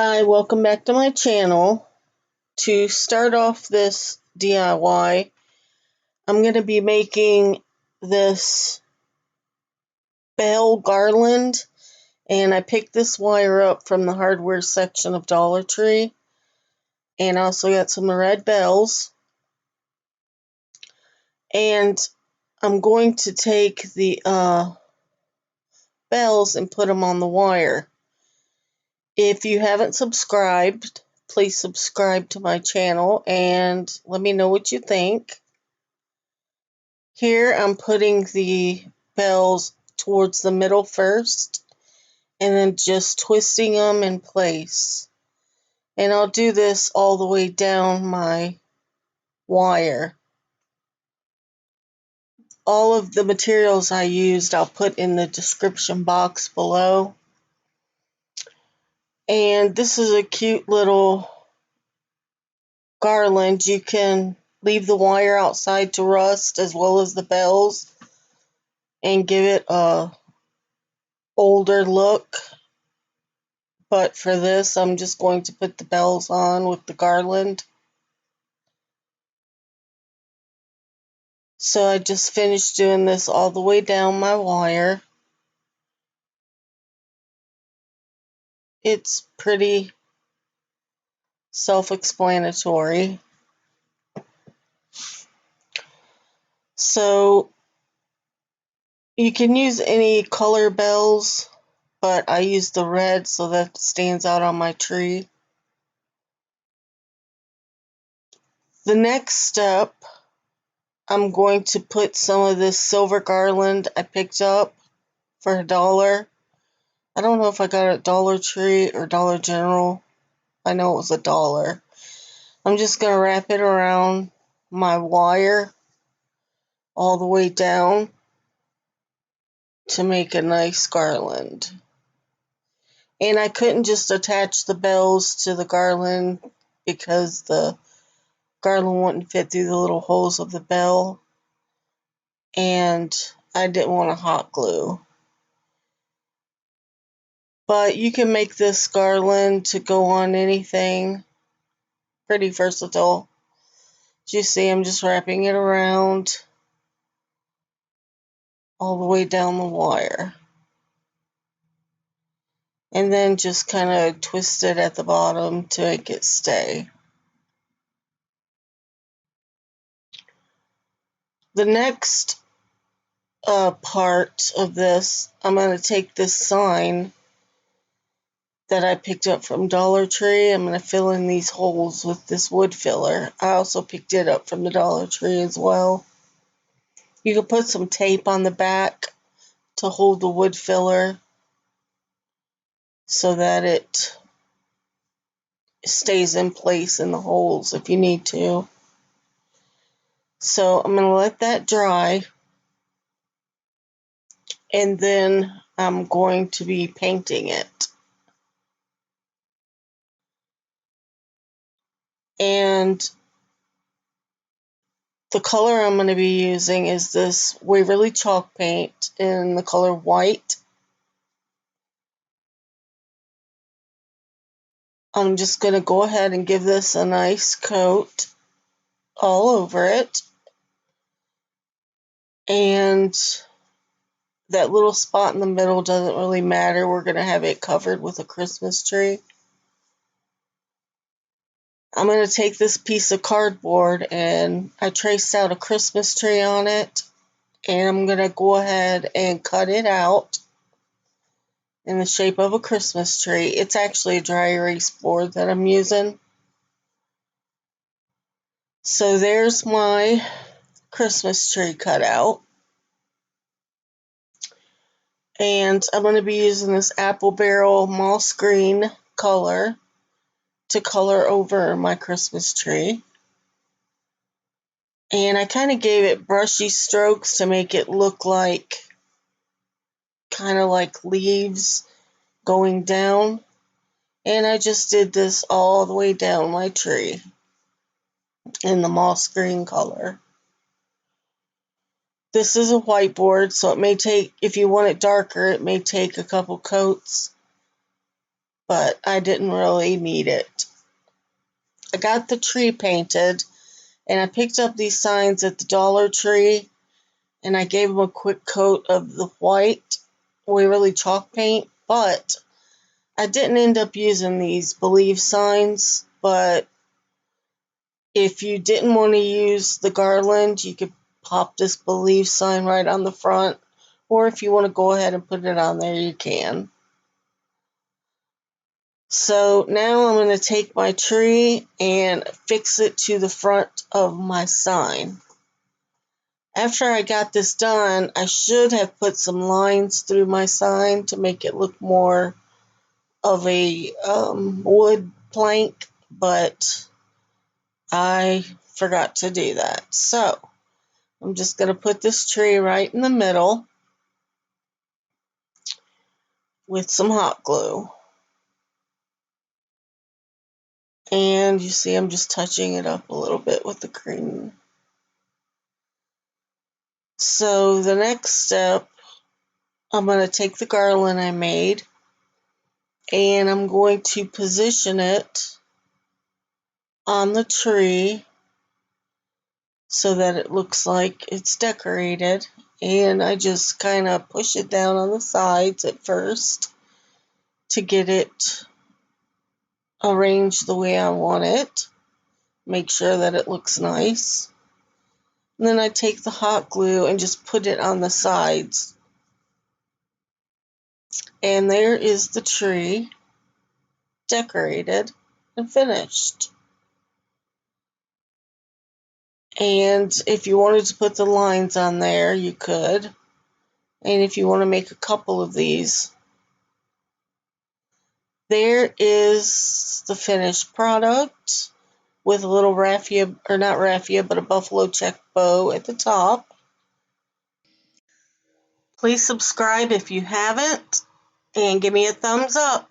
Hi, welcome back to my channel. To start off this DIY, I'm going to be making this bell garland, and I picked this wire up from the hardware section of Dollar Tree, and I also got some red bells, and I'm going to take the bells and put them on the wire. If you haven't subscribed, please subscribe to my channel and let me know what you think. Here I'm putting the bells towards the middle first and then just twisting them in place. And I'll do this all the way down my wire. All of the materials I used I'll put in the description box below. And this is a cute little garland. You can leave the wire outside to rust as well as the bells and give it a older look. But for this, I'm just going to put the bells on with the garland. So I just finished doing this all the way down my wire. It's pretty self-explanatory. So you can use any color bells, but I use the red so that it stands out on my tree. The next step, I'm going to put some of this silver garland I picked up for $1. I don't know if I got it at Dollar Tree or Dollar General. I know it was $1. I'm just going to wrap it around my wire all the way down to make a nice garland. And I couldn't just attach the bells to the garland because the garland wouldn't fit through the little holes of the bell. And I didn't want to hot glue. But you can make this garland to go on anything. Pretty versatile. As you see, I'm just wrapping it around all the way down the wire. And then just kind of twist it at the bottom to make it stay. The next part of this, I'm going to take this sign that I picked up from Dollar Tree. I'm going to fill in these holes with this wood filler. I also picked it up from the Dollar Tree as well. You can put some tape on the back to hold the wood filler so that it stays in place in the holes if you need to. So I'm going to let that dry, and then I'm going to be painting it. And the color I'm going to be using is this Waverly chalk paint in the color white. I'm just going to go ahead and give this a nice coat all over it. And that little spot in the middle doesn't really matter. We're going to have it covered with a Christmas tree. I'm going to take this piece of cardboard and I traced out a Christmas tree on it. And I'm going to go ahead and cut it out in the shape of a Christmas tree. It's actually a dry erase board that I'm using. So there's my Christmas tree cut out. And I'm going to be using this apple barrel moss green color to color over my Christmas tree. And I kind of gave it brushy strokes to make it look like kind of like leaves going down. And I just did this all the way down my tree in the moss green color. This is a whiteboard, so it may take, if you want it darker, it may take a couple coats. but I didn't really need it. I got the tree painted, and I picked up these signs at the Dollar Tree, and I gave them a quick coat of the white Waverly chalk paint, but I didn't end up using these Believe signs, but if you didn't want to use the Garland, you could pop this Believe sign right on the front, or if you want to go ahead and put it on there, you can. So now I'm going to take my tree and fix it to the front of my sign. After I got this done, I should have put some lines through my sign to make it look more of a wood plank, but I forgot to do that. So I'm just going to put this tree right in the middle with some hot glue. And you see I'm just touching it up a little bit with the cream. So the next step, I'm going to take the garland I made and I'm going to position it on the tree so that it looks like it's decorated. And I just kind of push it down on the sides at first to get it arranged the way I want it. Make sure that it looks nice. And then I take the hot glue and just put it on the sides. And there is the tree, decorated and finished. And if you wanted to put the lines on there, you could. And if you want to make a couple of these, there is the finished product with a little raffia, or not raffia, but a buffalo check bow at the top. Please subscribe if you haven't, and give me a thumbs up.